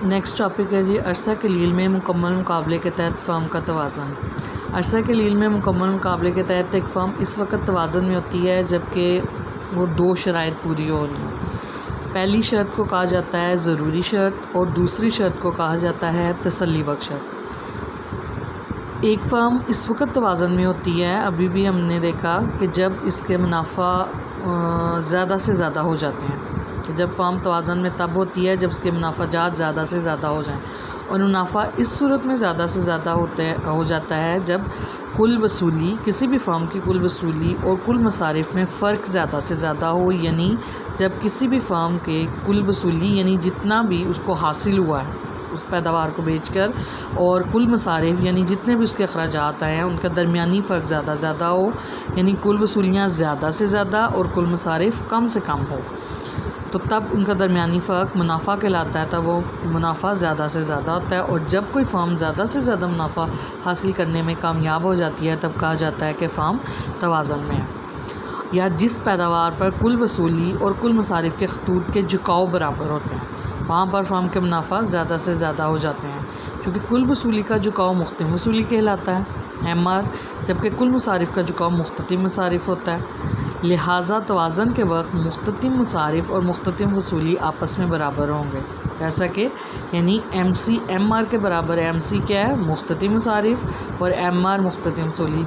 Next topic है जी अरसा कलील में मुकम्मल मुकाबले के तहत फ़र्म का तवाज़न। अरसा कलील में मुकम्मल मुकाबले के तहत एक फ़र्म इस वक्त तवाज़न में होती है जबकि वो दो शराइत पूरी हो रही हैं। पहली शर्त को कहा जाता है ज़रूरी शर्त और दूसरी शर्त को कहा जाता है तसल्ली बख्श शर्त। एक फ़र्म इस वक्त तवाज़न में होती है, अभी भी हमने देखा कि जब इसके मुनाफा ज़्यादा से ज़्यादा हो जाते हैं, कि जब फ़र्म तवाज़न में तब होती है जब इसके मुनाफाजात ज़्यादा से ज़्यादा हो जाएं, और मुनाफा इस सूरत में ज़्यादा से ज़्यादा हो जाता है जब कुल वसूली, किसी भी फ़र्म की कुल वसूली और कुल मसारिफ़ में फ़र्क ज़्यादा से ज़्यादा हो, यानी जब किसी भी फ़र्म के कुल वसूली यानी जितना भी उसको हासिल हुआ है उस पैदावार को बेचकर, और कुल मसारिफ़ यानी जितने भी उसके अखराजात हैं उनका दरमियानी फ़र्क ज़्यादा हो, यानी कुल वसूलियाँ ज़्यादा से ज़्यादा और कुल मसारिफ़ कम से कम हो, तो तब उनका दरमियानी फ़र्क मुनाफा कहलाता है। तब वो मुनाफा ज़्यादा से ज़्यादा होता है, और जब कोई फ़र्म ज़्यादा से ज़्यादा मुनाफा हासिल करने में कामयाब हो जाती है तब कहा जाता है कि फ़र्म तवाज़न में है। या जिस पैदावार पर कुल वसूली और कुल मसारिफ़ के खतूत के झुकाव बराबर होते हैं वहाँ पर फ़र्म के मुनाफा ज़्यादा से ज़्यादा हो जाते हैं, क्योंकि कुल वसूली का झुकाव मुख्ततिम वसूली कहलाता है MR, जबकि कुल मसारिफ़ का झुकाव मुख्ततिम मसारिफ़ होता है। लिहाजा तवाज़न के वक्त मुख्ततिम मसारिफ़ और मुख्ततिम वसूली आपस में बराबर होंगे, जैसा कि यानी MC MR के बराबर है। MC क्या है? मुख्ततिम मसारिफ़, और MR मुख्ततिम वसूली।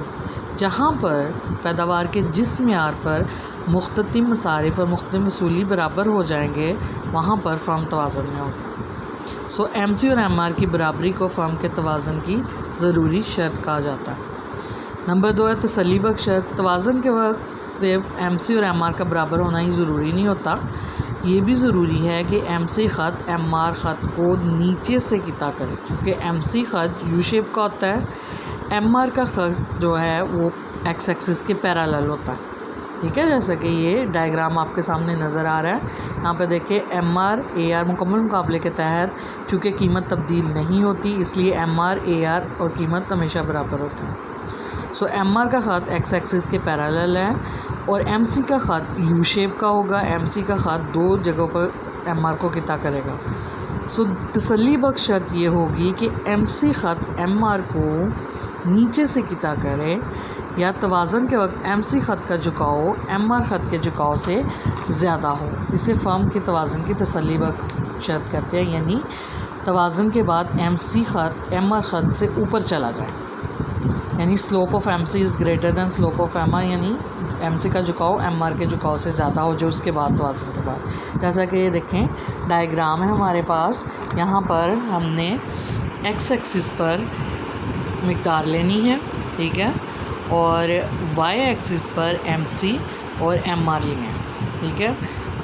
जहाँ पर पैदावार के जिस मियार पर मुख्ततिम मसारिफ़ और मुख्ततिम वसूली बराबर हो जाएंगे वहाँ पर फ़र्म तवाज़न में होगी। सो MC और MR की बराबरी को फ़र्म के तवाज़न की ज़रूरी शर्त कहा जाता है। नंबर 2 है तसल्ली बख्श शर्त। तवाज़न के वक्त सिर्फ MC और MR का बराबर होना ही ज़रूरी नहीं होता, ये भी ज़रूरी है कि MC ख़त MR ख़त को नीचे से किता करे, क्योंकि MC ख़त U शेप का होता है, MR का ख़त जो है वो X एक्सिस के पैरेलल होता है। ठीक है, जैसा कि ये डायग्राम आपके सामने नज़र आ रहा है। यहाँ पे देखिए MR AR मुकम्मल मुकाबले के तहत चूँकि कीमत तब्दील नहीं होती, इसलिए MR AR और कीमत हमेशा बराबर होते हैं। सो MR का ख़त X एक्सिस के पैरेलल है, और MC का ख़त U शेप का होगा। MC का ख़त दो जगहों पर MR को किता करेगा। सो तसल्ली बख्श शर्त ये होगी कि MC ख़त MR को नीचे से किता करे, या तवाज़न के वक्त MC ख़त का झुकाव MR ख़त के झुकाव से ज़्यादा हो। इसे फ़र्म के तवाज़न की तसल्ली बख्श शर्त कहते हैं, यानी तवाज़न के बाद MC ख़त MR ख़त से ऊपर चला जाए, यानी slope of MC is greater than slope of MR, यानी MC का झुकाव MR के झुकाव से ज़्यादा हो जो उसके बाद तवाज़न के बाद। जैसा कि ये देखें डायग्राम है हमारे पास, यहाँ पर हमने X एक्सिस पर मिक़दार लेनी है, ठीक है, और Y एक्सिस पर MC और MR लिए हैं, ठीक है।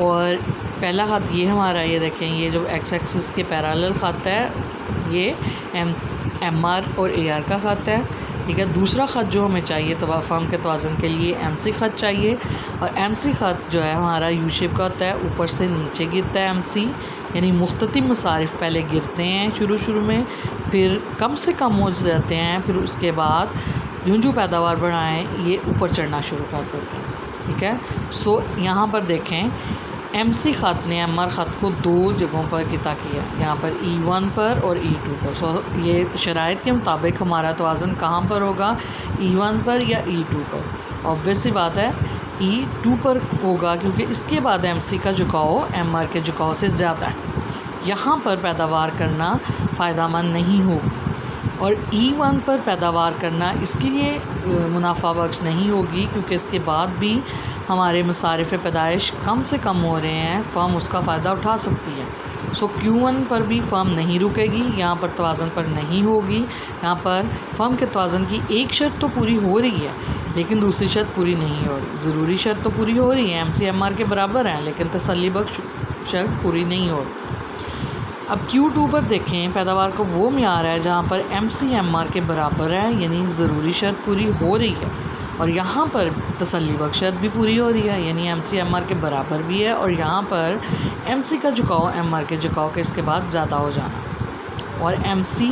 और पहला ख़त ये हमारा, ये देखें ये जो X एक्सिस के पैरेलल ख़त है ये MR और AR का ख़त है, ठीक है। दूसरा ख़त जो हमें चाहिए तो फ़र्म के तवाज़न के लिए MC ख़त चाहिए, और MC ख़त जो है हमारा U शेप का होता है, ऊपर से नीचे गिरता है MC, यानी मुख्ततिम मसारिफ़ पहले गिरते हैं शुरू में, फिर कम से कम हो जाते हैं, फिर उसके बाद जो पैदावार बढ़ाएँ ये ऊपर चढ़ना शुरू कर देते हैं, ठीक है। सो यहाँ पर देखें MC ख़त ने MR ख़त को दो जगहों पर किता किया, यहाँ पर E1 पर और E2 पर। सो ये शराइत के मुताबिक हमारा तवाज़न कहाँ पर होगा, E1 पर या E2 पर। ऑब्वियस सी बात है E2 पर होगा, क्योंकि इसके बाद MC का झुकाव MR के झुकाव से ज़्यादा है, यहाँ पर पैदावार करना फ़ायदेमंद नहीं होगा, और E1 पर पैदावार करना इसलिए मुनाफा बख्श नहीं होगी क्योंकि इसके बाद भी हमारे मसारिफ़ पैदाइश कम से कम हो रहे हैं, फ़र्म उसका फ़ायदा उठा सकती है। सो Q1 पर भी फ़र्म नहीं रुकेगी, यहाँ पर तवाज़न पर नहीं होगी। यहाँ पर फ़र्म के तवाज़न की एक शर्त तो पूरी हो रही है लेकिन दूसरी शर्त पूरी नहीं हो रही। ज़रूरी शर्त तो पूरी हो रही है, MC MR के बराबर हैं, लेकिन तसल्ली बख्श शर्त पूरी नहीं हो रही। अब Q2 पर देखें पैदावार का वो मियार है जहाँ पर MC MR के बराबर है, यानी ज़रूरी शर्त पूरी हो रही है, और यहाँ पर तसल्ली बख्श शर्त भी पूरी हो रही है, यानी MC MR के बराबर भी है, और यहाँ पर MC का झुकाव MR के झुकाव के इसके बाद ज़्यादा हो जाना, और MC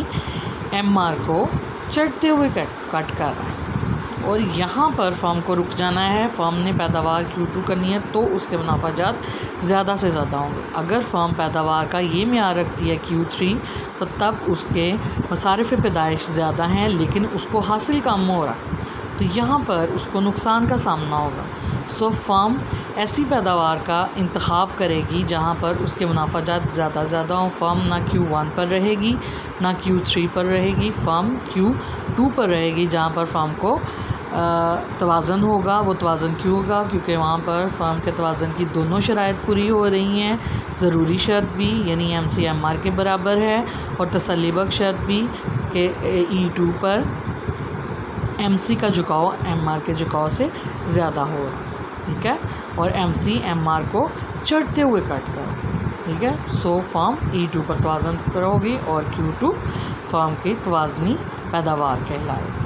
MR को चढ़ते हुए कट कर रहा है, और यहाँ पर फर्म को रुक जाना है। फर्म ने पैदावार Q2 करनी है तो उसके मुनाफाजात ज़्यादा से ज़्यादा होंगे। अगर फर्म पैदावार का ये म्यार रखती है Q3 तो तब उसके मसारिफ़ पैदाइश ज़्यादा हैं लेकिन उसको हासिल कम हो रहा है, तो यहाँ पर उसको नुकसान का सामना होगा। सो फर्म ऐसी पैदावार का इंतखाब करेगी जहाँ पर उसके मुनाफाजात ज़्यादा हों। फर्म ना Q1 पर रहेगी ना Q3 पर रहेगी, फर्म Q2 पर रहेगी जहाँ पर फर्म को तवाज़न होगा। वो तवाज़न क्यों होगा? क्योंकि वहाँ पर फर्म के तवाज़न की दोनों शराइत पूरी हो रही हैं। ज़रूरी शर्त भी यानी MC/MR के बराबर है और तसल्लीबख्श शर्त भी कि E2 पर MC का झुकाव MR के झुकाव से ज़्यादा हो रहा है, ठीक है। और MC MR को चढ़ते हुए कट करो, ठीक है। सो फर्म E2 पर तवाज़न पर होगी और Q2 फर्म की तवाज़नी पैदावार कहलाएगी।